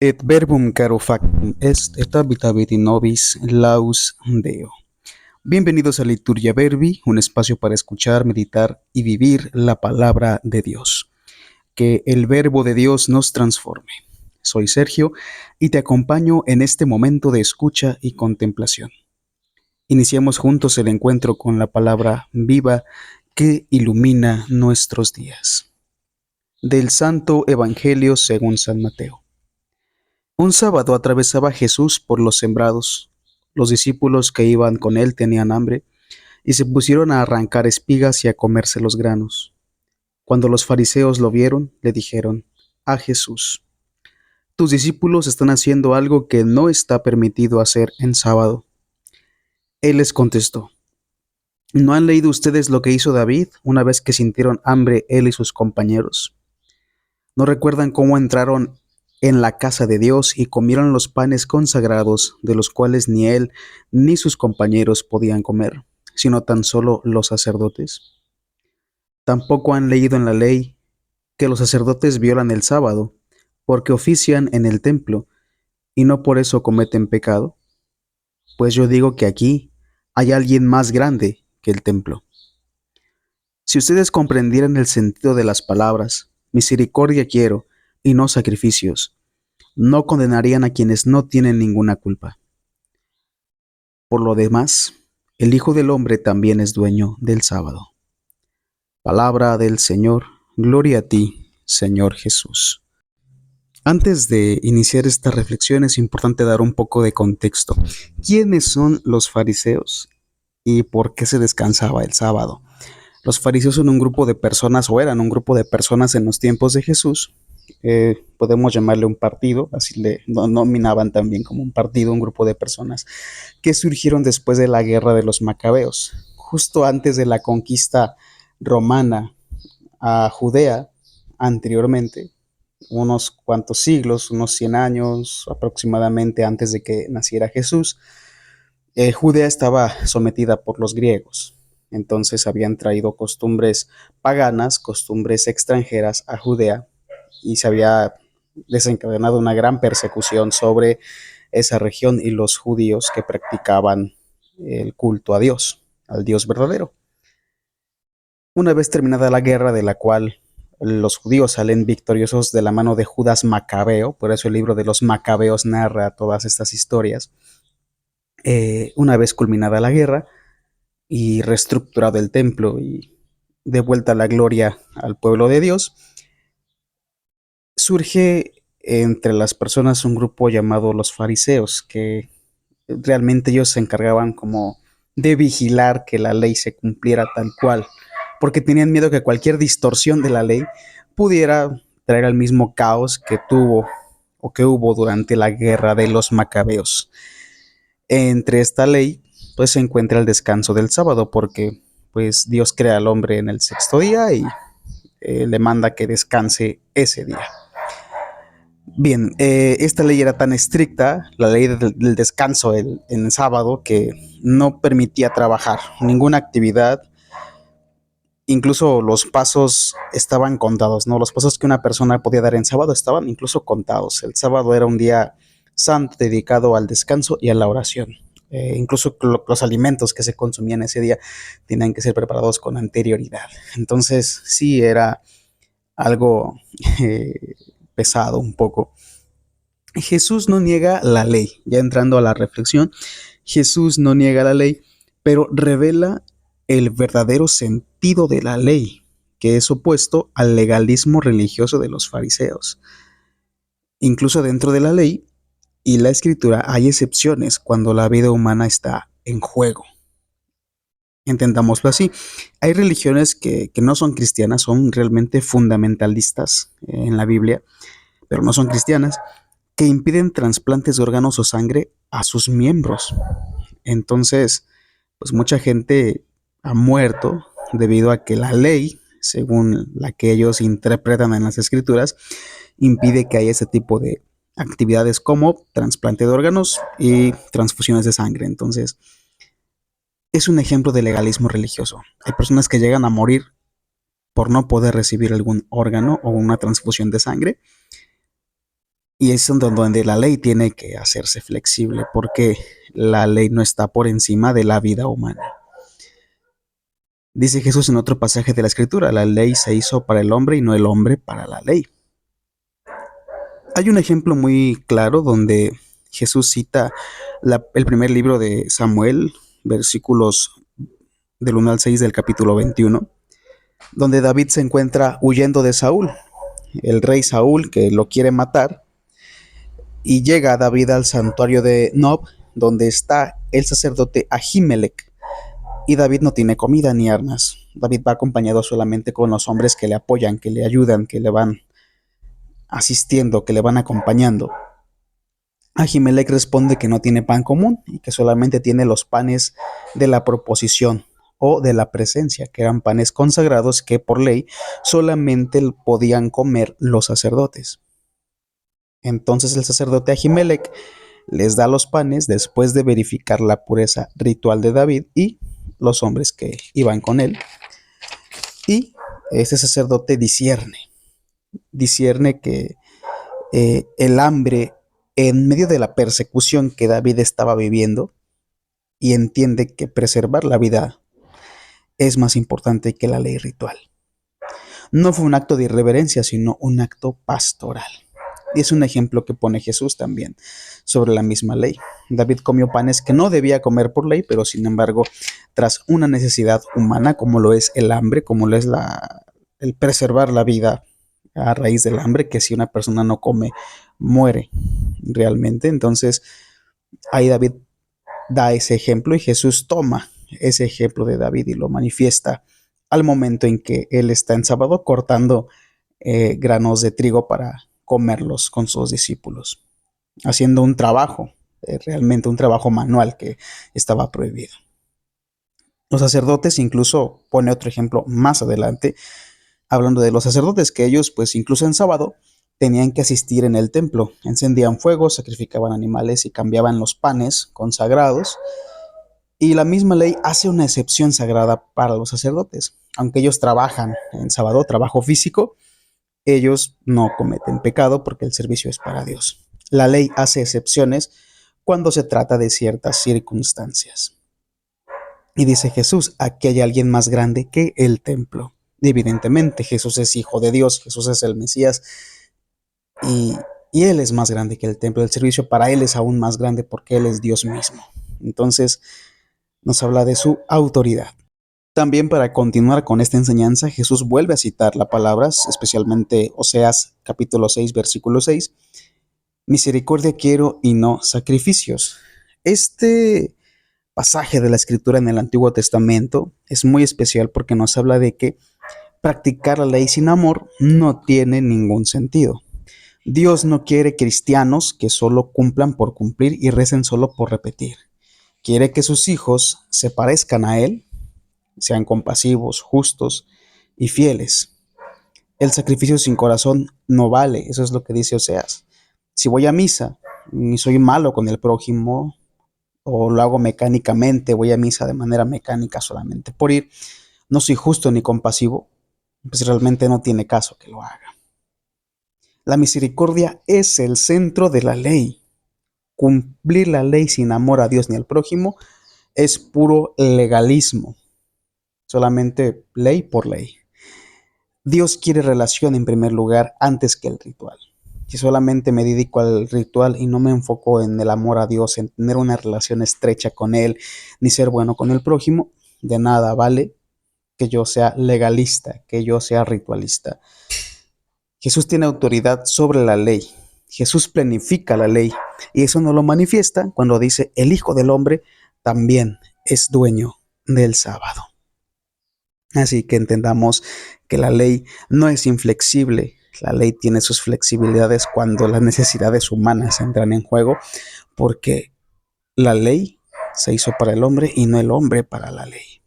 Et verbum caro factum est et habitavit in nobis laus Deo. Bienvenidos a Liturgia Verbi, un espacio para escuchar, meditar y vivir la palabra de Dios. Que el verbo de Dios nos transforme. Soy Sergio y te acompaño en este momento de escucha y contemplación. Iniciamos juntos el encuentro con la palabra viva que ilumina nuestros días. Del Santo Evangelio según San Mateo. Un sábado atravesaba Jesús por los sembrados. Los discípulos que iban con él tenían hambre y se pusieron a arrancar espigas y a comerse los granos. Cuando los fariseos lo vieron, le dijeron a Jesús: «Tus discípulos están haciendo algo que no está permitido hacer en sábado». Él les contestó: ¿No han leído ustedes lo que hizo David una vez que sintieron hambre él y sus compañeros? ¿No recuerdan cómo entraron en la casa de Dios y comieron los panes consagrados, de los cuales ni él ni sus compañeros podían comer, sino tan solo los sacerdotes? Tampoco han leído en la ley que los sacerdotes violan el sábado, porque ofician en el templo, y no por eso cometen pecado. Pues yo digo que aquí hay alguien más grande que el templo. Si ustedes comprendieran el sentido de las palabras, misericordia quiero, y no sacrificios, no condenarían a quienes no tienen ninguna culpa. Por lo demás, el Hijo del Hombre también es dueño del sábado. Palabra del Señor, gloria a ti, Señor Jesús. Antes de iniciar esta reflexión es importante dar un poco de contexto. ¿Quiénes son los fariseos y por qué se descansaba el sábado? Los fariseos son un grupo de personas, o eran un grupo de personas en los tiempos de Jesús. Podemos llamarle un partido, así le nominaban también como un partido, un grupo de personas que surgieron después de la guerra de los Macabeos, justo antes de la conquista romana a Judea. Anteriormente, unos cuantos siglos, unos 100 años aproximadamente antes de que naciera Jesús, Judea estaba sometida por los griegos. Entonces habían traído costumbres paganas, costumbres extranjeras a Judea, y se había desencadenado una gran persecución sobre esa región y los judíos que practicaban el culto a Dios, al Dios verdadero. Una vez terminada la guerra, de la cual los judíos salen victoriosos de la mano de Judas Macabeo, por eso el libro de los Macabeos narra todas estas historias. Una vez culminada la guerra y reestructurado el templo y de vuelta la gloria al pueblo de Dios, surge entre las personas un grupo llamado los fariseos, que realmente ellos se encargaban como de vigilar que la ley se cumpliera tal cual, porque tenían miedo que cualquier distorsión de la ley pudiera traer el mismo caos que tuvo o que hubo durante la guerra de los Macabeos. Entre esta ley pues se encuentra el descanso del sábado, porque pues Dios crea al hombre en el sexto día y le manda que descanse ese día. Bien, esta ley era tan estricta, la ley del descanso en el sábado, que no permitía trabajar ninguna actividad. Incluso los pasos estaban contados, ¿no? Los pasos que una persona podía dar en sábado estaban incluso contados. El sábado era un día santo dedicado al descanso y a la oración. Incluso los alimentos que se consumían ese día tenían que ser preparados con anterioridad. Entonces sí era algo pesado un poco. Jesús no niega la ley. Ya entrando a la reflexión, Jesús no niega la ley, pero revela el verdadero sentido de la ley, que es opuesto al legalismo religioso de los fariseos. Incluso dentro de la ley y la escritura hay excepciones cuando la vida humana está en juego. Entendámoslo así. Hay religiones que no son cristianas, son realmente fundamentalistas en la Biblia, pero no son cristianas, que impiden trasplantes de órganos o sangre a sus miembros. Entonces, pues mucha gente ha muerto debido a que la ley, según la que ellos interpretan en las escrituras, impide que haya ese tipo de actividades como trasplante de órganos y transfusiones de sangre. Entonces, es un ejemplo de legalismo religioso. Hay personas que llegan a morir por no poder recibir algún órgano o una transfusión de sangre, Y es donde la ley tiene que hacerse flexible, porque la ley no está por encima de la vida humana. Dice Jesús en otro pasaje de la Escritura, la ley se hizo para el hombre y no el hombre para la ley. Hay un ejemplo muy claro donde Jesús cita el primer libro de Samuel, versículos del 1 al 6 del capítulo 21, donde David se encuentra huyendo de Saúl, el rey Saúl que lo quiere matar, y llega David al santuario de Nob, donde está el sacerdote Ahimelech, y David no tiene comida ni armas. David va acompañado solamente con los hombres que le apoyan, que le ayudan, que le van asistiendo, que le van acompañando. Ahimelech responde que no tiene pan común y que solamente tiene los panes de la proposición o de la presencia, que eran panes consagrados que por ley solamente podían comer los sacerdotes. Entonces el sacerdote Ahimelech les da los panes después de verificar la pureza ritual de David y los hombres que iban con él. Y este sacerdote discierne que el hambre en medio de la persecución que David estaba viviendo, y entiende que preservar la vida es más importante que la ley ritual. No fue un acto de irreverencia, sino un acto pastoral. Y es un ejemplo que pone Jesús también sobre la misma ley. David comió panes que no debía comer por ley, pero sin embargo, tras una necesidad humana, como lo es el hambre, como lo es el preservar la vida a raíz del hambre, que si una persona no come, muere realmente. Entonces, ahí David da ese ejemplo y Jesús toma ese ejemplo de David y lo manifiesta al momento en que él está en sábado cortando granos de trigo para comerlos con sus discípulos, haciendo un trabajo, realmente un trabajo manual que estaba prohibido. Los sacerdotes, incluso pone otro ejemplo más adelante, hablando de los sacerdotes, que ellos pues incluso en sábado tenían que asistir en el templo, encendían fuego, sacrificaban animales y cambiaban los panes consagrados. Y la misma ley hace una excepción sagrada para los sacerdotes. Aunque ellos trabajan en sábado, trabajo físico, ellos no cometen pecado porque el servicio es para Dios. La ley hace excepciones cuando se trata de ciertas circunstancias. Y dice Jesús, aquí hay alguien más grande que el templo. Evidentemente, Jesús es hijo de Dios, Jesús es el Mesías, y Él es más grande que el templo. El servicio para Él es aún más grande porque Él es Dios mismo. Entonces, nos habla de su autoridad. También para continuar con esta enseñanza, Jesús vuelve a citar las palabras, especialmente Oseas capítulo 6, versículo 6. Misericordia quiero y no sacrificios. Este pasaje de la Escritura en el Antiguo Testamento es muy especial porque nos habla de que practicar la ley sin amor no tiene ningún sentido. Dios no quiere cristianos que solo cumplan por cumplir y recen solo por repetir. Quiere que sus hijos se parezcan a Él, sean compasivos, justos y fieles. El sacrificio sin corazón no vale, eso es lo que dice Oseas. Si voy a misa y soy malo con el prójimo, o lo hago mecánicamente, voy a misa de manera mecánica solamente por ir, no soy justo ni compasivo, pues realmente no tiene caso que lo haga. La misericordia es el centro de la ley. Cumplir la ley sin amor a Dios ni al prójimo es puro legalismo. Solamente ley por ley. Dios quiere relación en primer lugar antes que el ritual. Si solamente me dedico al ritual y no me enfoco en el amor a Dios, en tener una relación estrecha con Él, ni ser bueno con el prójimo, de nada vale que yo sea legalista, que yo sea ritualista. Jesús tiene autoridad sobre la ley. Jesús planifica la ley y eso no lo manifiesta cuando dice el Hijo del Hombre también es dueño del sábado. Así que entendamos que la ley no es inflexible. La ley tiene sus flexibilidades cuando las necesidades humanas entran en juego, porque la ley se hizo para el hombre y no el hombre para la ley.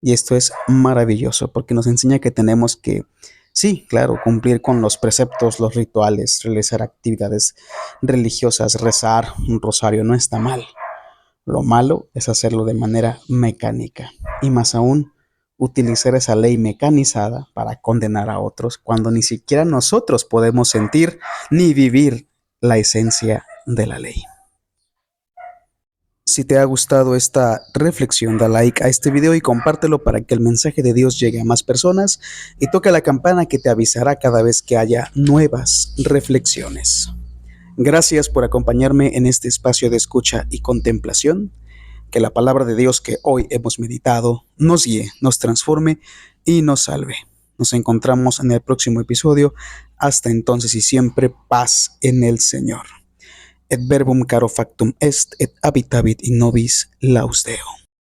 Y esto es maravilloso porque nos enseña que tenemos que, sí, claro, cumplir con los preceptos, los rituales, realizar actividades religiosas, rezar un rosario no está mal. Lo malo es hacerlo de manera mecánica y más aún utilizar esa ley mecanizada para condenar a otros cuando ni siquiera nosotros podemos sentir ni vivir la esencia de la ley. Si te ha gustado esta reflexión, da like a este video y compártelo para que el mensaje de Dios llegue a más personas y toca la campana que te avisará cada vez que haya nuevas reflexiones. Gracias por acompañarme en este espacio de escucha y contemplación. Que la palabra de Dios que hoy hemos meditado nos guíe, nos transforme y nos salve. Nos encontramos en el próximo episodio. Hasta entonces y siempre, paz en el Señor. Et verbum caro factum est, et habitavit in nobis laus Deo.